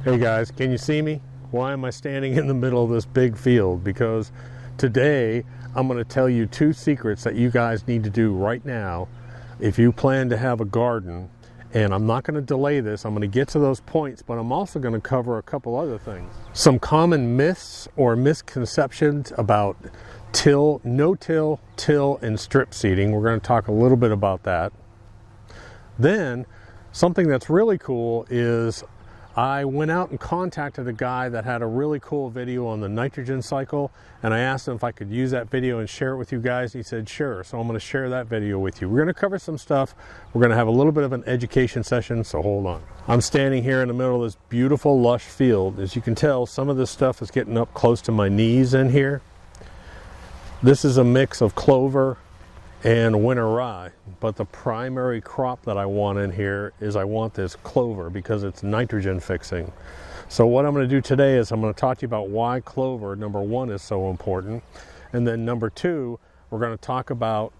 Hey guys, can you see me? Why am I standing in the middle of this big field? Because today I'm going to tell you 2 secrets that you guys need to do right now if you plan to have a garden. And I'm not going to delay this. I'm going to get to those points, but I'm also going to cover a couple other things. Some common myths or misconceptions about till, no-till, till, and strip seeding. We're going to talk a little bit about that. Then something that's really cool is I went out and contacted a guy that had a really cool video on the nitrogen cycle, and I asked him if I could use that video and share it with you guys. He said sure, so I'm going to share that video with you. We're going to cover some stuff. We're going to have a little bit of an education session, so hold on. I'm standing here in the middle of this beautiful lush field. As you can tell, some of this stuff is getting up close to my knees in here. This is a mix of clover and winter rye, but the primary crop that I want in here is I want this clover because it's nitrogen fixing. So what I'm going to do today is I'm going to talk to you about why clover, number 1, is so important, and then number 2, we're going to talk about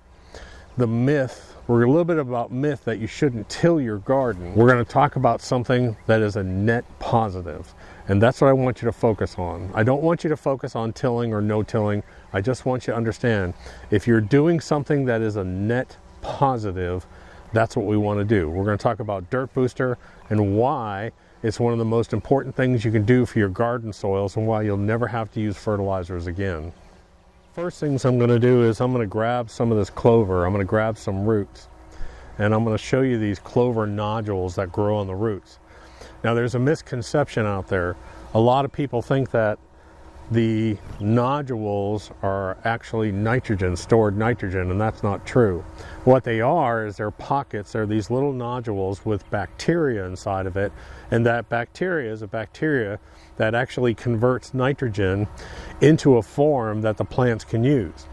the myth. We're a little bit about myth that you shouldn't till your garden. We're going to talk about something that is a net positive, and that's what I want you to focus on. I don't want you to focus on tilling or no tilling. I just want you to understand, if you're doing something that is a net positive, that's what we want to do. We're going to talk about dirt booster and why it's one of the most important things you can do for your garden soils and why you'll never have to use fertilizers again. First things I'm going to do is I'm going to grab some of this clover. I'm going to grab some roots, and I'm going to show you these clover nodules that grow on the roots. Now there's a misconception out there. A lot of people think that the nodules are actually nitrogen, stored nitrogen, and that's not true. What they are is they're pockets. They're these little nodules with bacteria inside of it, and that bacteria is a bacteria that actually converts nitrogen into a form that the plants can use.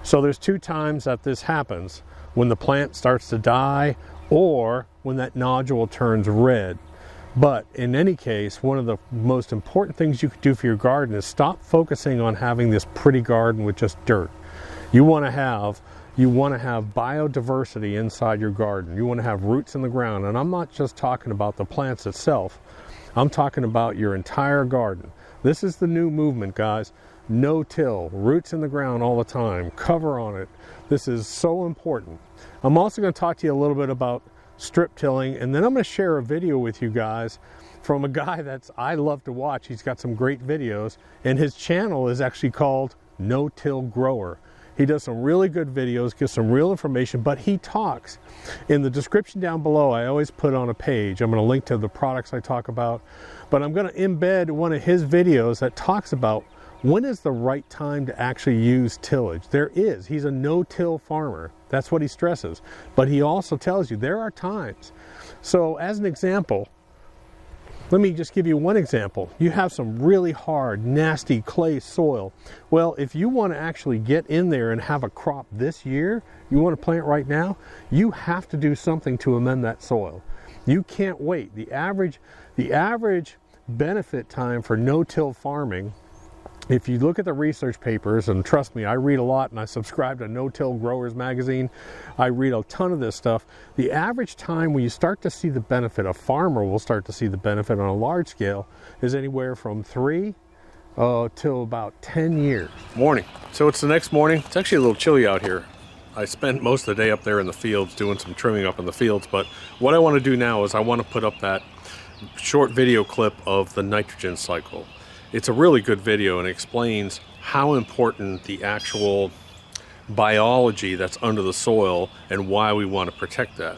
So there's 2 times that this happens: when the plant starts to die or when that nodule turns red. But in any case, one of the most important things you can do for your garden is stop focusing on having this pretty garden with just dirt. You want to have biodiversity inside your garden. You want to have roots in the ground. And I'm not just talking about the plants itself. I'm talking about your entire garden. This is the new movement, guys. No-till, roots in the ground all the time, cover on it. This is so important. I'm also going to talk to you a little bit about strip tilling, and then I'm going to share a video with you guys from a guy I love to watch. He's got some great videos, and his channel is actually called No Till Grower. He does some really good videos, gives some real information, but he talks. In the description down below, I always put on a page. I'm going to link to the products I talk about, but I'm going to embed one of his videos that talks about when is the right time to actually use tillage. He's a no-till farmer. That's what he stresses. But he also tells you there are times. So as an example, let me just give you one example. You have some really hard, nasty clay soil. Well, if you want to actually get in there and have a crop this year, you want to plant right now, you have to do something to amend that soil. You can't wait. The average benefit time for no-till farming, if you look at the research papers, and trust me, I read a lot, and I subscribe to No-Till Growers magazine. I read a ton of this stuff. The average time when you start to see the benefit, a farmer will start to see the benefit on a large scale, is anywhere from 3 till about 10 years. Morning. So it's the next morning. It's actually a little chilly out here. I spent most of the day up there in the fields doing some trimming up in the fields, but what I want to do now is I want to put up that short video clip of the nitrogen cycle. It's a really good video, and it explains how important the actual biology that's under the soil and why we want to protect that.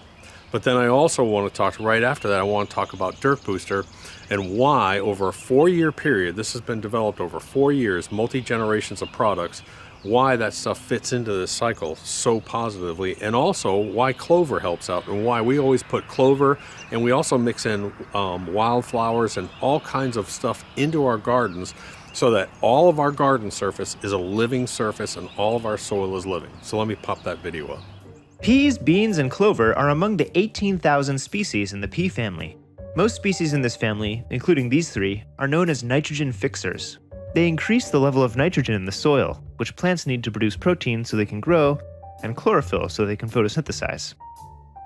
But then I also want to talk, right after that, I want to talk about Dirt Booster and why over a 4-year period, this has been developed over 4 years, multi-generations of products, why that stuff fits into this cycle so positively, and also why clover helps out and why we always put clover, and we also mix in wildflowers and all kinds of stuff into our gardens so that all of our garden surface is a living surface and all of our soil is living. So let me pop that video up. Peas, beans, and clover are among the 18,000 species in the pea family. Most species in this family, including these 3, are known as nitrogen fixers. They increase the level of nitrogen in the soil, which plants need to produce protein so they can grow, and chlorophyll so they can photosynthesize.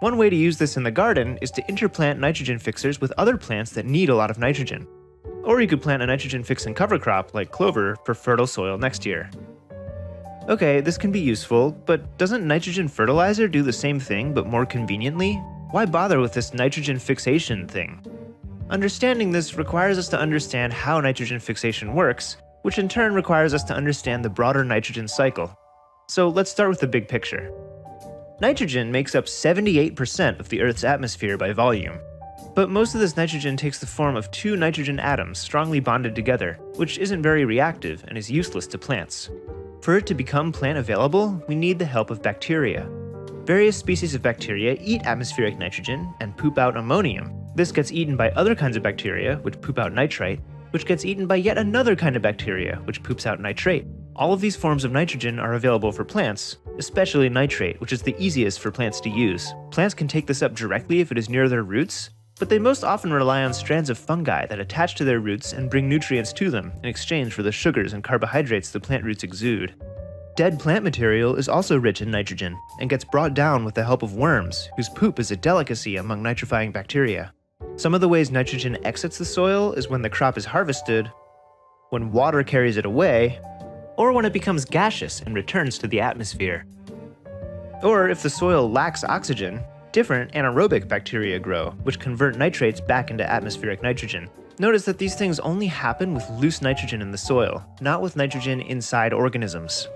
One way to use this in the garden is to interplant nitrogen fixers with other plants that need a lot of nitrogen. Or you could plant a nitrogen-fixing cover crop like clover for fertile soil next year. Okay, this can be useful, but doesn't nitrogen fertilizer do the same thing but more conveniently? Why bother with this nitrogen fixation thing? Understanding this requires us to understand how nitrogen fixation works, which in turn requires us to understand the broader nitrogen cycle. So let's start with the big picture. Nitrogen makes up 78% of the Earth's atmosphere by volume. But most of this nitrogen takes the form of two nitrogen atoms strongly bonded together, which isn't very reactive and is useless to plants. For it to become plant available, we need the help of bacteria. Various species of bacteria eat atmospheric nitrogen and poop out ammonium. This gets eaten by other kinds of bacteria, which poop out nitrite, which gets eaten by yet another kind of bacteria, which poops out nitrate. All of these forms of nitrogen are available for plants, especially nitrate, which is the easiest for plants to use. Plants can take this up directly if it is near their roots, but they most often rely on strands of fungi that attach to their roots and bring nutrients to them in exchange for the sugars and carbohydrates the plant roots exude. Dead plant material is also rich in nitrogen and gets brought down with the help of worms, whose poop is a delicacy among nitrifying bacteria. Some of the ways nitrogen exits the soil is when the crop is harvested, when water carries it away, or when it becomes gaseous and returns to the atmosphere. Or if the soil lacks oxygen, different anaerobic bacteria grow, which convert nitrates back into atmospheric nitrogen. Notice that these things only happen with loose nitrogen in the soil, not with nitrogen inside organisms.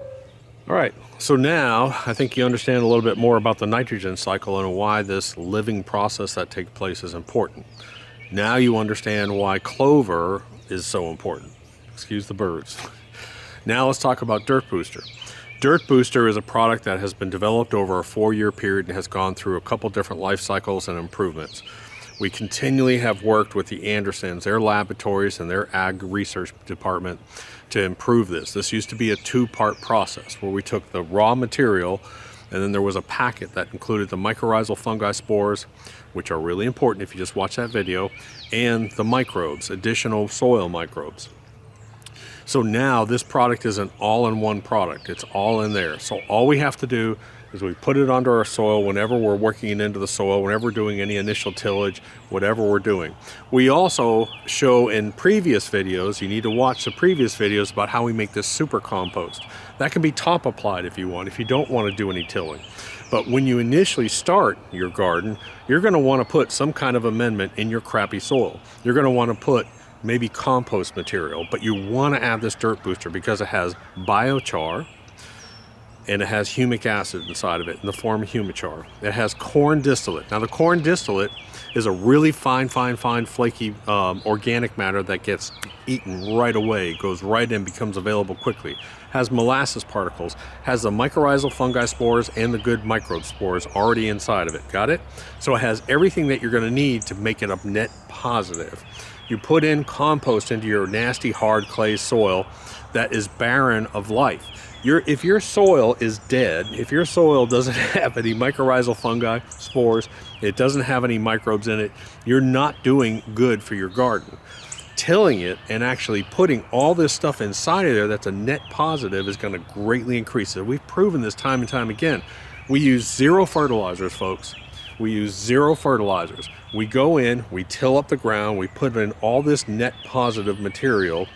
All right, so now I think you understand a little bit more about the nitrogen cycle and why this living process that takes place is important. Now you understand why clover is so important. Excuse the birds. Now let's talk about Dirt Booster. Dirt Booster is a product that has been developed over a 4-year period and has gone through a couple different life cycles and improvements. We continually have worked with the Andersons, their laboratories, and their ag research department to improve this. This used to be a 2-part process where we took the raw material and then there was a packet that included the mycorrhizal fungi spores, which are really important if you just watch that video, and the microbes, additional soil microbes. So now this product is an all-in-one product. It's all in there. So all we have to do is we put it under our soil whenever we're working it into the soil, whenever we're doing any initial tillage, whatever we're doing. We also show in previous videos, you need to watch the previous videos about how we make this super compost. That can be top applied if you want, if you don't want to do any tilling. But when you initially start your garden, you're going to want to put some kind of amendment in your crappy soil. You're going to want to put maybe compost material, but you want to add this Dirt Booster because it has biochar, and it has humic acid inside of it in the form of humichar. It has corn distillate. Now the corn distillate is a really fine, flaky organic matter that gets eaten right away, goes right in, becomes available quickly. Has molasses particles, has the mycorrhizal fungi spores and the good microbe spores already inside of it. Got it? So it has everything that you're going to need to make it a net positive. You put in compost into your nasty hard clay soil that is barren of life. If your soil is dead, if your soil doesn't have any mycorrhizal fungi spores, it doesn't have any microbes in it, you're not doing good for your garden. Tilling it and actually putting all this stuff inside of there that's a net positive is going to greatly increase it. We've proven this time and time again. We use 0 fertilizers, folks. We use 0 fertilizers. We go in, we till up the ground, we put in all this net positive material,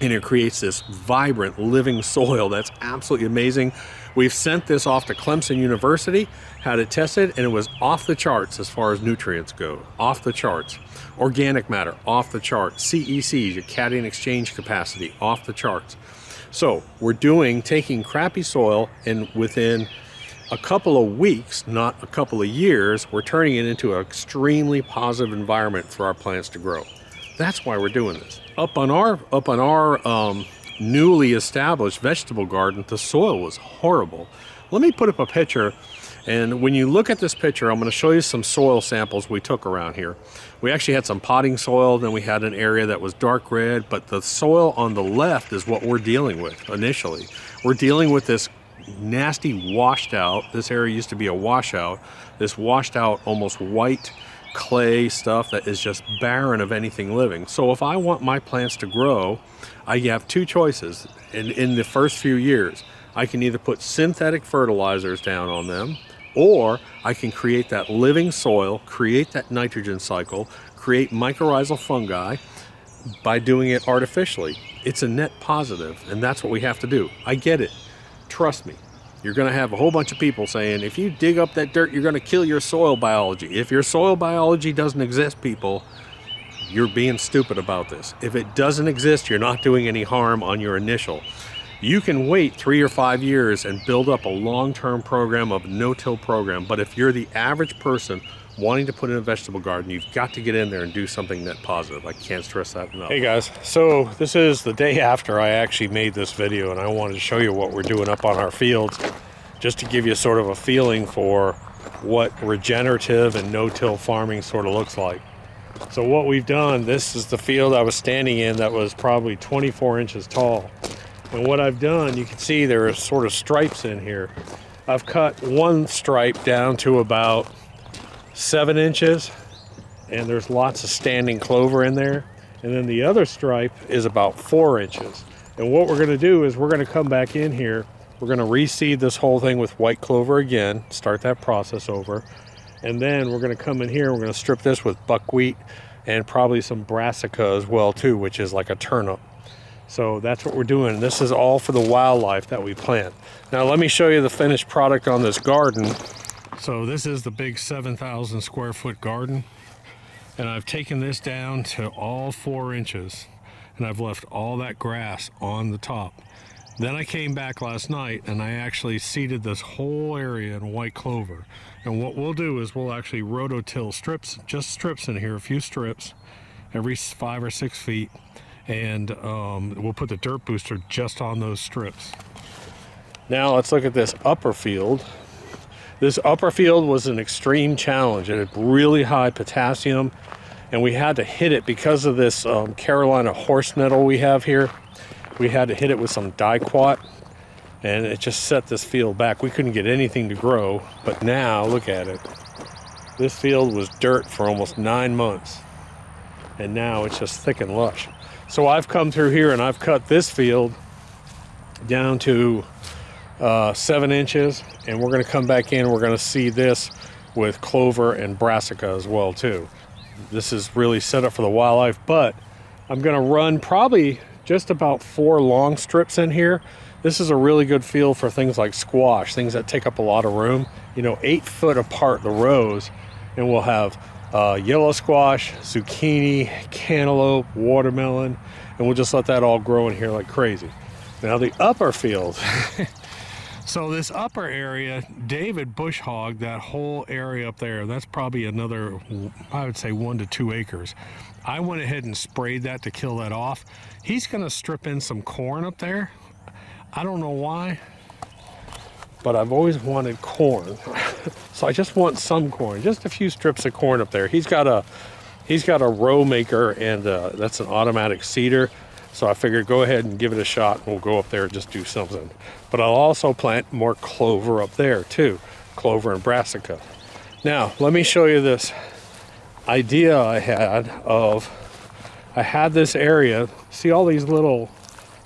and it creates this vibrant living soil that's absolutely amazing. We've sent this off to Clemson University, had it tested, and it was off the charts as far as nutrients go. Off the charts. Organic matter, off the charts. CECs, your cation exchange capacity, off the charts. So we're taking crappy soil, and within a couple of weeks, not a couple of years, we're turning it into an extremely positive environment for our plants to grow. That's why we're doing this. Up on our newly established vegetable garden, the soil was horrible. Let me put up a picture, and when you look at this picture, I'm going to show you some soil samples we took around here. We actually had some potting soil, then we had an area that was dark red, but the soil on the left is what we're dealing with initially. We're dealing with this nasty washed out. This area used to be a washout. This washed out, almost white clay stuff that is just barren of anything living. So if I want my plants to grow, I have 2 choices. In the first few years, I can either put synthetic fertilizers down on them, or I can create that living soil, create that nitrogen cycle, create mycorrhizal fungi, by doing it artificially. It's a net positive, and that's what we have to do. I get it. Trust me. You're going to have a whole bunch of people saying, if you dig up that dirt, you're going to kill your soil biology. If your soil biology doesn't exist, people, you're being stupid about this. If it doesn't exist, you're not doing any harm on your initial. You can wait 3 or 5 years and build up a long-term program of no-till program. But if you're the average person wanting to put in a vegetable garden, you've got to get in there and do something net positive. I can't stress that enough. Hey guys, so this is the day after I actually made this video, and I wanted to show you what we're doing up on our fields, just to give you sort of a feeling for what regenerative and no-till farming sort of looks like. So what we've done, this is the field I was standing in that was probably 24 inches tall. And what I've done, you can see there are sort of stripes in here. I've cut one stripe down to about 7 inches, and there's lots of standing clover in there. And then the other stripe is about 4 inches. And what we're going to do is we're going to come back in here. We're going to reseed this whole thing with white clover again, start that process over. And then we're going to come in here, we're going to strip this with buckwheat and probably some brassica as well too, which is like a turnip. So that's what we're doing. This is all for the wildlife that we plant. Now let me show you the finished product on this garden. So this is the big 7,000 square foot garden, and I've taken this down to all 4 inches, and I've left all that grass on the top. Then I came back last night and I actually seeded this whole area in white clover. And what we'll do is we'll actually rototill strips, just strips in here, a few strips every 5 or 6 feet, and we'll put the dirt booster just on those strips. Now let's look at this upper field. This upper field was an extreme challenge. It had really high potassium, and we had to hit it because of this Carolina horse nettle we have here. We had to hit it with some diquat, and it just set this field back. We couldn't get anything to grow, but now look at it. This field was dirt for almost 9 months, and now it's just thick and lush. So I've come through here and I've cut this field down to 7 inches, and we're going to come back in. We're going to seed this with clover and brassica as well too. This is really set up for the wildlife, but I'm going to run probably just about 4 long strips in here. This is a really good field for things like squash, things that take up a lot of room. 8 foot apart the rows, and we'll have yellow squash, zucchini, cantaloupe, watermelon, and we'll just let that all grow in here like crazy. Now the upper field. So this upper area, David bush hogged that whole area up there. That's probably another, I would say 1 to 2 acres. I went ahead and sprayed that to kill that off. He's gonna strip in some corn up there. I don't know why, but I've always wanted corn. So I just want some corn, just a few strips of corn up there. He's got a row maker, and that's an automatic seeder. So I figured go ahead and give it a shot, and we'll go up there and just do something. But I'll also plant more clover up there too, clover and brassica. Now, let me show you this idea I had this area. See all these little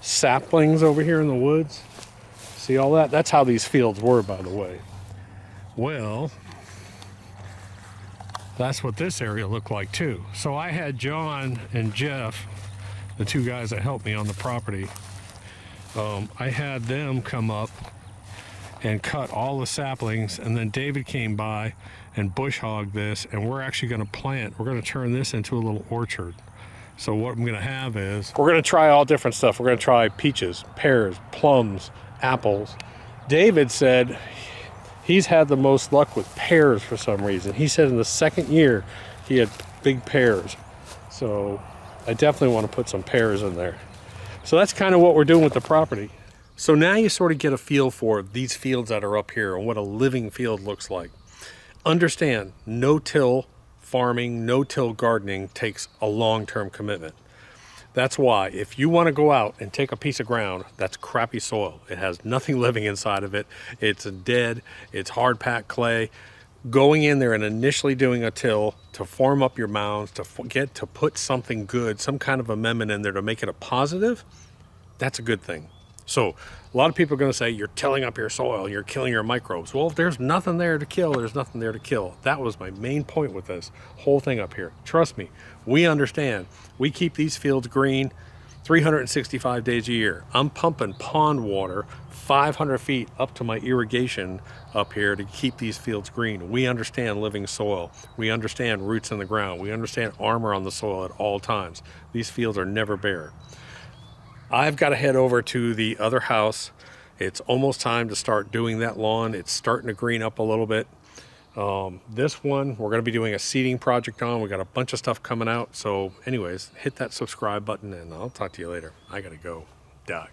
saplings over here in the woods? See all that? That's how these fields were, by the way. Well, that's what this area looked like too. So I had John and Jeff, the 2 guys that helped me on the property, I had them come up and cut all the saplings, and then David came by and bush hogged this, and we're actually going to plant, we're going to turn this into a little orchard. So what I'm going to have is, we're going to try all different stuff. We're going to try peaches, pears, plums, apples. David said he's had the most luck with pears for some reason. He said in the 2nd year he had big pears. So I definitely want to put some pears in there. So that's kind of what we're doing with the property. So now you sort of get a feel for these fields that are up here and what a living field looks like. Understand, no-till farming, no-till gardening takes a long-term commitment. That's why if you want to go out and take a piece of ground that's crappy soil, it has nothing living inside of it, it's dead, it's hard-packed clay, going in there and initially doing a till to form up your mounds, to put something good, some kind of amendment in there to make it a positive, that's a good thing. So a lot of people are going to say you're tilling up your soil, you're killing your microbes. Well, if there's nothing there to kill, there's nothing there to kill. That was my main point with this whole thing up here. Trust me, we understand. We keep these fields green 365 days a year. I'm pumping pond water 500 feet up to my irrigation up here to keep these fields green. We understand living soil. We understand roots in the ground. We understand armor on the soil at all times. These fields are never bare. I've got to head over to the other house. It's almost time to start doing that lawn. It's starting to green up a little bit. This one, we're going to be doing a seeding project on. We got a bunch of stuff coming out. So anyways, hit that subscribe button and I'll talk to you later. I got to go. Doc.